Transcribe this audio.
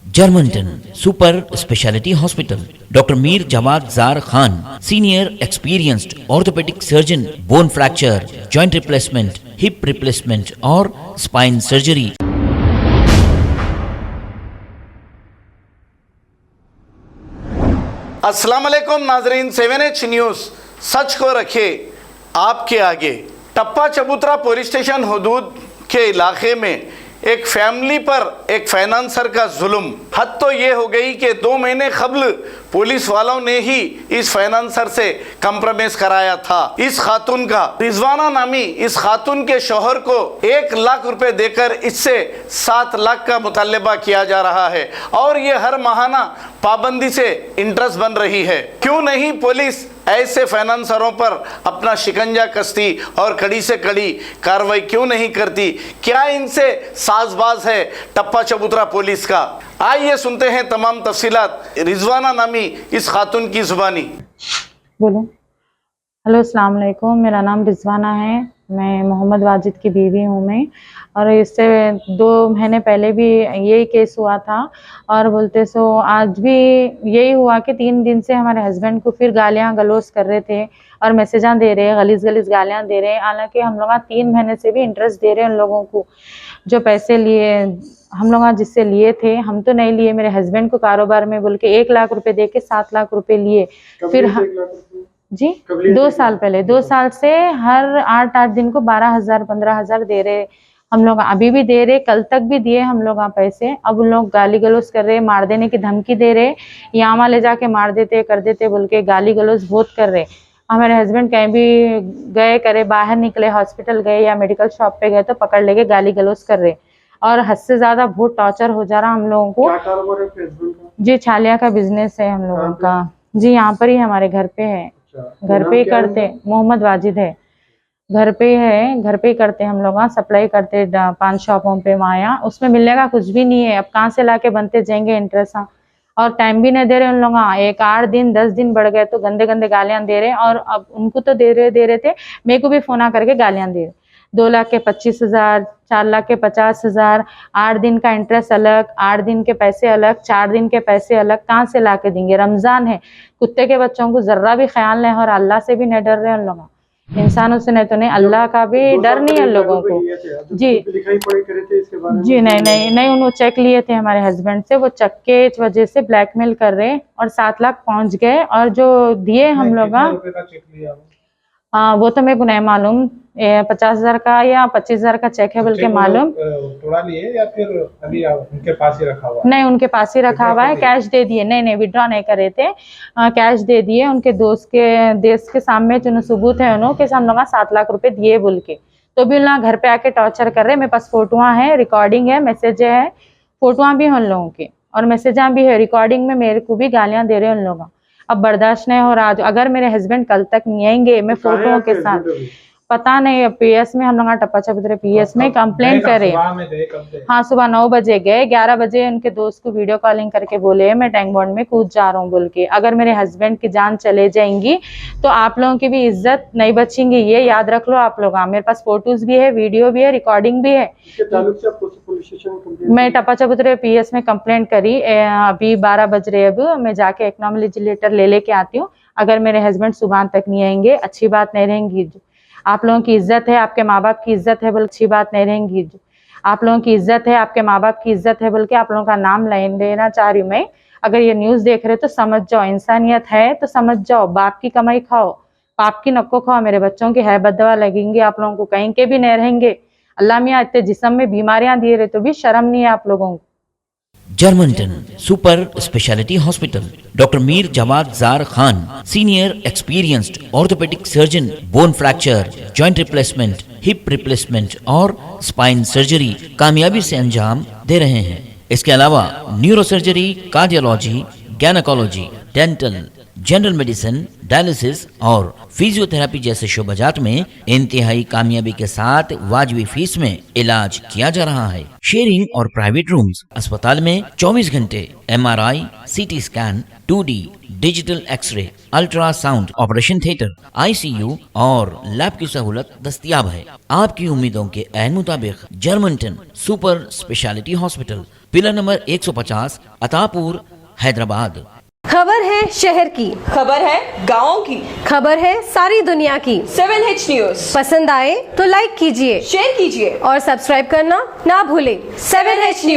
Germanton super speciality hospital, doctor Mir Jawad Jar Khan, senior experienced orthopaedic surgeon, bone fracture, joint replacement, hip replacement और spine surgery. अस्सलाम वालेकुम नाजरीन, 7H news सच को रखे आपके आगे। टप्पा चबूतरा पुलिस स्टेशन हदूद के इलाके में एक फैमिली पर एक फाइनेंसर का जुल्म। हद तो ये हो गई कि 2 महीने कबल पुलिस वालों ने ही इस फाइनेंसर से कंप्रोमाइज कराया था। इस खातून का, रिजवाना नामी इस खातून के शौहर को 1 लाख रुपए देकर इससे 7 लाख का मुतालबा किया जा रहा है और ये हर माहाना पाबंदी से इंटरेस्ट बन रही है। क्यों नहीं पुलिस ऐसे फाइनेंसरों पर अपना शिकंजा कसती और कड़ी से कड़ी कार्रवाई क्यों नहीं करती? क्या इनसे साजबाज है टप्पा चबूतरा पुलिस का? आइए सुनते हैं तमाम तफसीलात रिजवाना नामी इस खातून की जुबानी। बोलो। हेलो, अस्सलाम वालेकुम। मेरा नाम रिजवाना है, मैं मोहम्मद वाजिद की बीवी हूँ मैं। और इससे 2 महीने पहले भी यही केस हुआ था और बोलते सो आज भी यही हुआ कि 3 दिन से हमारे हस्बैंड को फिर गालियाँ गलौज कर रहे थे और मैसेजां दे रहे हैं, गलीज़ गालियाँ दे रहे हैं। हालांकि हम लोग 3 महीने से भी इंटरेस्ट दे रहे हैं उन लोगों को जो पैसे लिए हम लोग जिससे लिए थे। हम तो नहीं लिए, मेरे हस्बैंड को कारोबार में बोल के 1 लाख रुपए दे के 7 लाख रुपए लिए। फिर जी 2 साल पहले, 2 साल से हर 8-8 दिन को 12,000 15,000 दे रहे हम लोग, अभी भी दे रहे, कल तक भी दिए हम लोग पैसे। अब उन लोग गाली गलौज कर रहे, मार देने की धमकी दे रहे, यहाँ ले जाके मार देते कर देते बोल के गाली गलौज बहुत कर रहे। हमारे हस्बैंड कहीं भी गए करे, बाहर निकले, हॉस्पिटल गए या मेडिकल शॉप पे गए तो पकड़ लेके गाली गलौज कर रहे और हद से ज्यादा बहुत टॉर्चर हो जा रहा हम लोगों को। क्या कारोबार है हस्बैंड का? जी छालिया का बिजनेस है हम लोगों का। जी यहाँ पर ही हमारे घर पे है। घर पे ही करते, मोहम्मद वाजिद है, घर पे है, घर पे ही करते हम लोग। सप्लाई करते 5 शॉपों पे वहाँ, उसमें मिलने का कुछ भी नहीं है। अब कहाँ से लाके बनते जाएंगे इंटरेस्ट। और टाइम भी नहीं दे रहे उन लोग। 1 8 दिन 10 दिन बढ़ गए तो गंदे गंदे गालियां दे रहे। और अब उनको तो दे रहे थे, मेरे को भी फोन करके गालियां दे रहे। 2 लाख के 25,000, 4 लाख के 50,000, 8 दिन का इंटरेस्ट अलग, 8 दिन के पैसे अलग, 4 दिन के पैसे अलग। कहाँ से ला के देंगे? रमजान है, कुत्ते के बच्चों को जर्रा भी ख्याल नहीं और अल्लाह से भी नहीं डर रहे उन लोग। इंसानों से नहीं तो नहीं, अल्लाह का भी डर नहीं है लोगों को। जी जी नहीं उन्होंने चेक लिए थे हमारे हस्बैंड से, वो चेक के वजह से ब्लैकमेल कर रहे और 7 लाख पहुंच गए। और जो दिए हम लोग, वो तो मेरे को नहीं मालूम, 50,000 का या 25,000 का चेक है बोल के मालूम। तोड़ा लिए या फिर अभी उनके पास ही रखा हुआ? नहीं, उनके पास ही रखा हुआ है, कैश दे दिए। नहीं विड्रॉ नहीं करे थे, कैश दे दिए। उनके दोस्त के देश के सामने जो सबूत है उन्होंने कि हम लोग 7 लाख रुपए दिए बोल के, तो भी उन घर पे आके टॉर्चर कर रहे। मेरे पास फोटोआं है, रिकॉर्डिंग है, मैसेज है, फोटोआं भी है उन लोगों के और मैसेजां भी है। रिकॉर्डिंग में मेरे को भी गालियां दे रहे हैं उन लोग। अब बर्दाश्त नहीं हो रहा। अगर मेरे हस्बैंड कल तक नहीं आएंगे, मैं फोटोओं के साथ, पता नहीं, पीएस में हम लोग टप्पा चबूतरे पीएस में कंप्लेंट करे। हाँ, सुबह 9 बजे गए, 11 बजे उनके दोस्त को वीडियो कॉलिंग करके बोले मैं टैंक बॉन्ड में कूद जा रहा हूँ बोल के। अगर मेरे हस्बैंड की जान चले जाएंगी तो आप लोगों की भी इज्जत नहीं बचेंगी, ये याद रख लो आप लोग। मेरे पास फोटोज भी है, वीडियो भी है, रिकॉर्डिंग भी है। मैं टप्पा चबूतरे पीएस में कंप्लेंट करी। अभी 12 बज रहे, अब मैं जाके एक्नॉलेज लेटर लेके आती हूँ। अगर मेरे हस्बैंड सुबह तक नहीं आएंगे, अच्छी बात नहीं रहेंगी। आप लोगों की इज्जत है, आपके माँ बाप की इज्जत है बोल, अच्छी बात नहीं रहेंगी। आप लोगों की इज्जत है, आपके माँ बाप की इज्जत है बोल के आप लोगों का नाम लेना चाह रही हूँ मैं। अगर ये न्यूज़ देख रहे तो समझ जाओ, इंसानियत है तो समझ जाओ। बाप की कमाई खाओ, पाप की नको खाओ। मेरे बच्चों की है बददुआ लगेंगे आप लोगों को, कहीं के भी नहीं रहेंगे। अल्लाह मियाँ इतने जिस्म में बीमारियां दिए रहे तो भी शर्म नहीं है आप लोगों को। Germanton super speciality hospital, doctor Mir Jawad Jar Khan, senior experienced orthopaedic surgeon, bone fracture, joint replacement, hip replacement और स्पाइन सर्जरी कामयाबी से अंजाम दे रहे हैं। इसके अलावा neuro surgery, cardiology, gynaecology, dental, general medicine, dialysis और फिजियोथेरेपी जैसे शोबाजात में इंतहाई कामयाबी के साथ वाजबी फीस में इलाज किया जा रहा है। शेयरिंग और प्राइवेट रूम्स। अस्पताल में 24 घंटे MRI, CT scan, 2D digital X ray, ultrasound, operation theatre, ICU और लैब की सहूलत दस्तयाब है। आपकी उम्मीदों के ऐन मुताबिक Germanton super speciality hospital, pillar number 150, Attapur, Hyderabad. खबर है शहर की, खबर है गाँव की, खबर है सारी दुनिया की। 7H न्यूज पसंद आए तो लाइक कीजिए, शेयर कीजिए और सब्सक्राइब करना ना भूलें। 7H news.